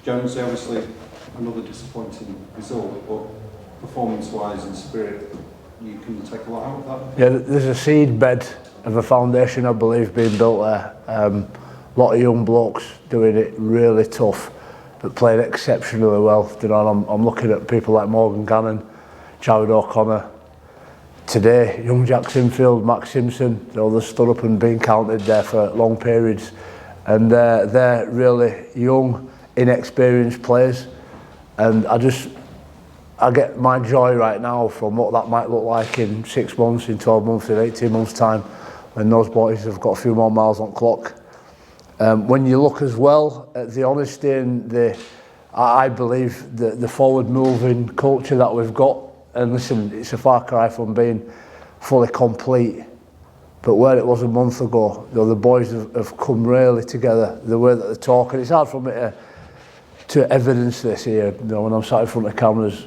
Jonesy, obviously another disappointing result, but performance-wise and spirit, you can take a lot out of that. Yeah, there's a seed bed of a foundation, I believe, being built there. A lot of young blokes doing it really tough, but playing exceptionally well. You know, and I'm looking at people like Gannon, Jarrod O'Connor. Today, young Jack Sinfield, Max Simpson, you know, they've stood up and been counted there for long periods. And they're really young, inexperienced players. And I get my joy right now from what that might look like in 6 months, in 12 months, in 18 months' time, when those boys have got a few more miles on clock. When you look as well at the honesty and I believe the forward-moving culture that we've got, and listen, it's a far cry from being fully complete, but where it was a month ago, you know, the boys have come really together, the way that they talk, and it's hard for me to evidence this here, you know, when I'm sat in front of cameras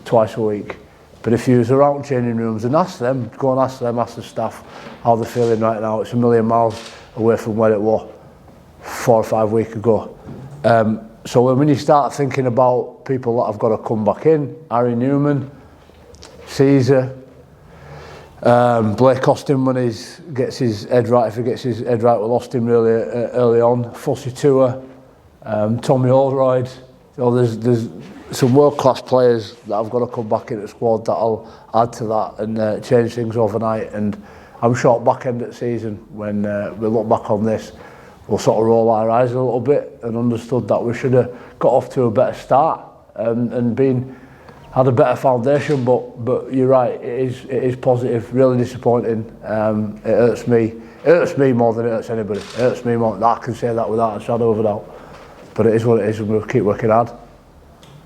twice a week. But if you was around changing rooms and ask them, go and ask them, ask the staff how they're feeling right now. It's a million miles away from where it was 4 or 5 weeks ago. So when you start thinking about people that have got to come back in, Harry Newman, Caesar, Blake Austin when he gets his head right, if he gets his head right, we lost him really early on, Fussy Tour, Tommy Oldroyd. You know, there's some world-class players that have got to come back into the squad that'll add to that and change things overnight. And I'm sure back end of the season, when we look back on this, we'll sort of roll our eyes a little bit and understood that we should have got off to a better start and had a better foundation. But you're right, it is positive, really disappointing. It hurts me. It hurts me more than it hurts anybody. It hurts me more. I can say that without a shadow of a doubt. But it is what it is, and we'll keep working hard.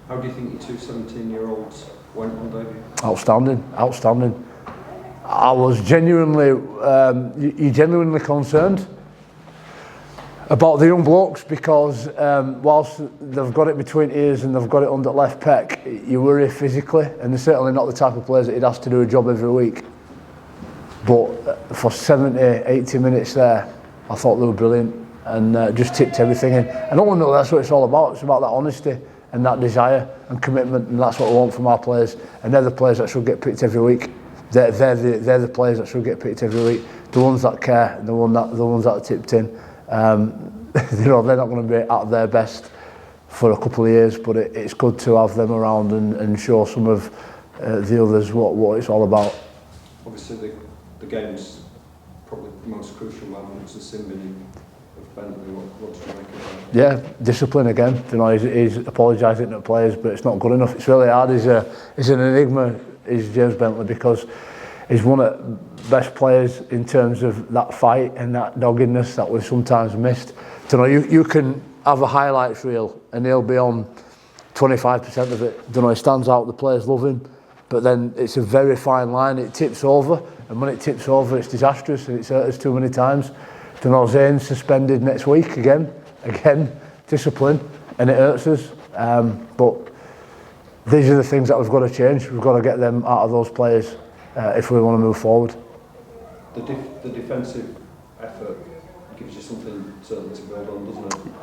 How do you think your two 17-year-olds went on debut? Outstanding. I was genuinely concerned about the young blokes because whilst they've got it between ears and they've got it under left pec, you worry physically, and they're certainly not the type of players that he'd ask to do a job every week. But for 70, 80 minutes there, I thought they were brilliant and just tipped everything in. And I know that's what it's all about. It's about that honesty and that desire and commitment, and that's what we want from our players. And they're the players that should get picked every week. They're the players that should get picked every week. The ones that care, the ones that are tipped in. You know, they're not going to be at their best for a couple of years, but it's good to have them around and show some of the others what it's all about. Obviously, the game's probably the most crucial one. It's the Simbin of Bentley. What do you make of that? Yeah, discipline again. You know, he's apologising to the players, but it's not good enough. It's really hard. He's an enigma, is James Bentley, because he's one of the best players in terms of that fight and that doggedness that we've sometimes missed. You know, you can have a highlights reel and he'll be on 25% of it. You know, he stands out, the players love him, but then it's a very fine line. It tips over, and when it tips over, it's disastrous, and it's hurt us too many times. You know, Zane's suspended next week again, discipline, and it hurts us. But these are the things that we've got to change. We've got to get them out of those players if we want to move forward. The defensive effort gives you something to build on, doesn't it?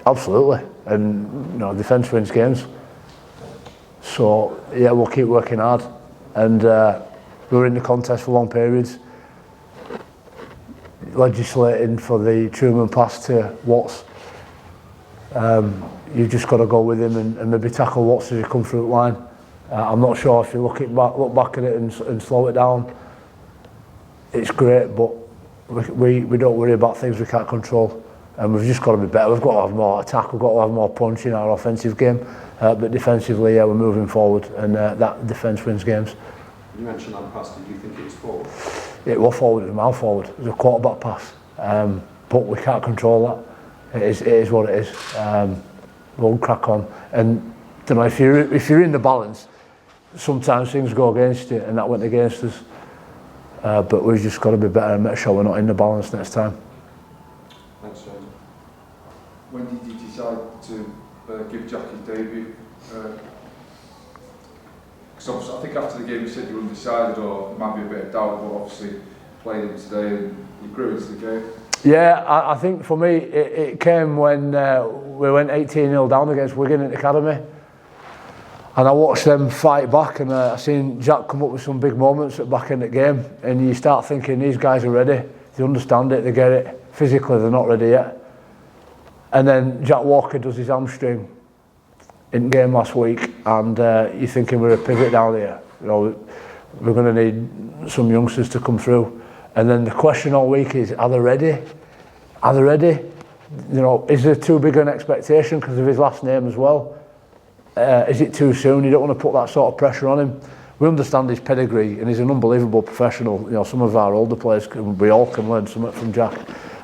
Absolutely, and you know, defence wins games. So yeah, we'll keep working hard, and we're in the contest for long periods. Legislating for the Truman pass to Watts. You've just got to go with him and maybe tackle Watts as he comes through the line. I'm not sure if you look back at it and slow it down. It's great, but we don't worry about things we can't control, and we've just got to be better. We've got to have more attack, we've got to have more punch in our offensive game, but defensively, yeah, we're moving forward, and that defence wins games. You mentioned that pass. Did you think it was forward? It was forward, it was a mile forward. It was a quarterback pass, but we can't control that. It is what it is. We'll crack on, and you know, if you're in the balance, sometimes things go against you, and that went against us. But we've just got to be better and make sure we're not in the balance next time. Thanks, James. When did you decide to give Jack his debut? Because I think after the game you said you were undecided, or there might be a bit of doubt, but obviously played him today and you grew into the game. Yeah, I think for me it came when we went 18-0 down against Wigan at the Academy, and I watched them fight back, and I seen Jack come up with some big moments at the back end of the game, and you start thinking these guys are ready, they understand it, they get it. Physically they're not ready yet. And then Jack Walker does his hamstring in game last week, and you're thinking we're a pivot down here. You know, we're going to need some youngsters to come through. And then the question all week is, are they ready? Are they ready? You know, is there too big an expectation because of his last name as well? Is it too soon? You don't want to put that sort of pressure on him. We understand his pedigree, and he's an unbelievable professional. You know, some of our older players, we all can learn something from Jack.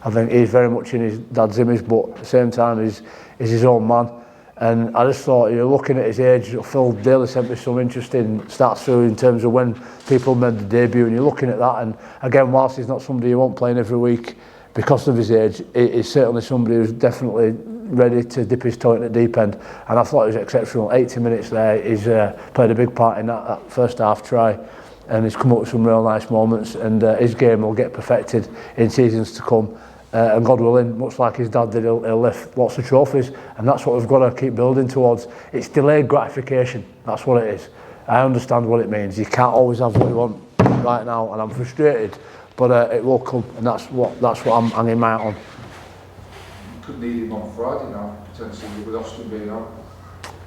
I think he's very much in his dad's image, but at the same time, he's his own man. And I just thought, you're looking at his age. Phil Daly sent me some interesting stats through in terms of when people made the debut, and you're looking at that. And again, whilst he's not somebody you want playing every week because of his age, he's certainly somebody who's definitely ready to dip his toe in the deep end. And I thought he was exceptional. 80 minutes there. He's played a big part in that first half try, and he's come up with some real nice moments. And his game will get perfected in seasons to come. And God willing, much like his dad did, he'll lift lots of trophies, and that's what we've got to keep building towards. It's delayed gratification, that's what it is. I understand what it means. You can't always have what you want right now, and I'm frustrated, but it will come, and that's what I'm hanging my hat on. You could need him on Friday now, potentially, with Austin being on.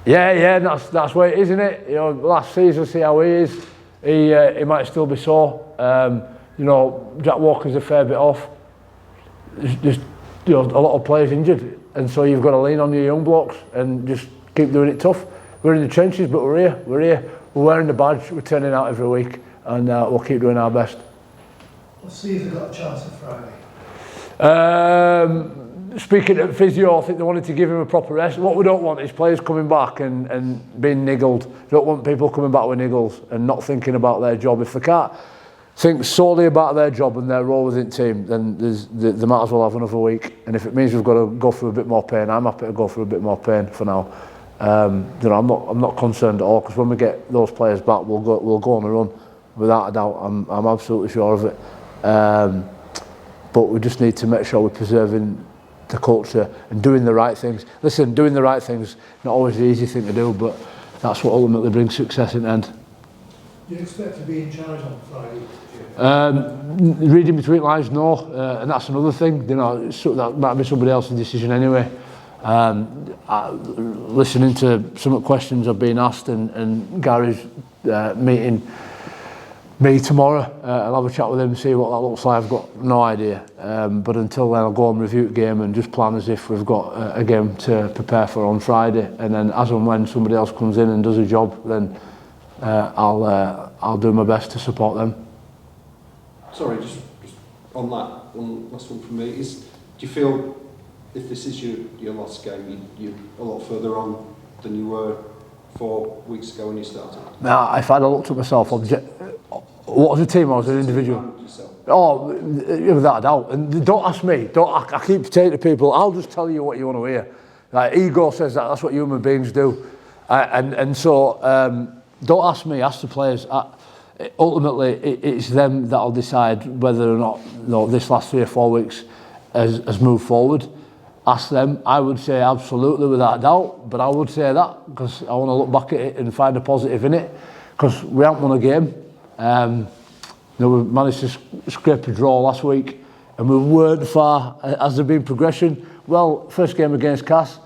Yeah, that's where it is, isn't it? You know, last season, see how he is. He might still be sore. You know, Jack Walker's a fair bit off. There's you know, a lot of players injured, and so you've got to lean on your young blokes and just keep doing it tough. We're in the trenches, but we're here, we're wearing the badge, we're turning out every week, and we'll keep doing our best. We'll see if they've got a chance on Friday. Speaking of physio, I think they wanted to give him a proper rest. What we don't want is players coming back and being niggled. We don't want people coming back with niggles and not thinking about their job. If they can't think solely about their job and their role within the team, then they might as well have another week. And if it means we've got to go through a bit more pain, I'm happy to go through a bit more pain for now. You know, I'm not concerned at all, because when we get those players back, we'll go on a run without a doubt. I'm absolutely sure of it. But we just need to make sure we're preserving the culture and doing the right things. Listen, doing the right things not always the easy thing to do, but that's what ultimately brings success in the end. Do you expect to be in charge on Friday? Reading between lines, no, and that's another thing. You know, that might be somebody else's decision anyway. Listening to some of the questions I've been asked, and Gary's meeting me tomorrow. I'll have a chat with him and see what that looks like. I've got no idea, but until then I'll go and review the game and just plan as if we've got a game to prepare for on Friday, and then as and when somebody else comes in and does a job, then I'll do my best to support them. Sorry, just on that, one last one from me is, do you feel if this is your last game, you're a lot further on than you were 4 weeks ago when you started? Now, if I'd have looked at myself, what was the team or was an individual? Oh, without a doubt. And don't ask me. I keep saying to people, I'll just tell you what you want to hear. Like, ego says that's what human beings do. So don't ask me, ask the players. Ultimately, it's them that'll decide whether or not this last 3 or 4 weeks has moved forward. Ask them. I would say absolutely without a doubt, but I would say that because I want to look back at it and find a positive in it, because we haven't won a game. We managed to scrape a draw last week, and we weren't far. Has there been progression? Well, first game against Cass,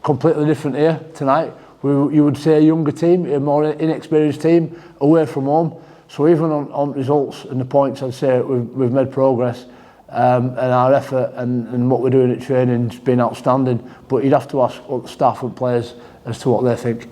completely different here tonight. You would say a younger team, a more inexperienced team, away from home. So even on results and the points, I'd say we've made progress, and our effort and what we're doing at training has been outstanding. But you'd have to ask all the staff and players as to what they think.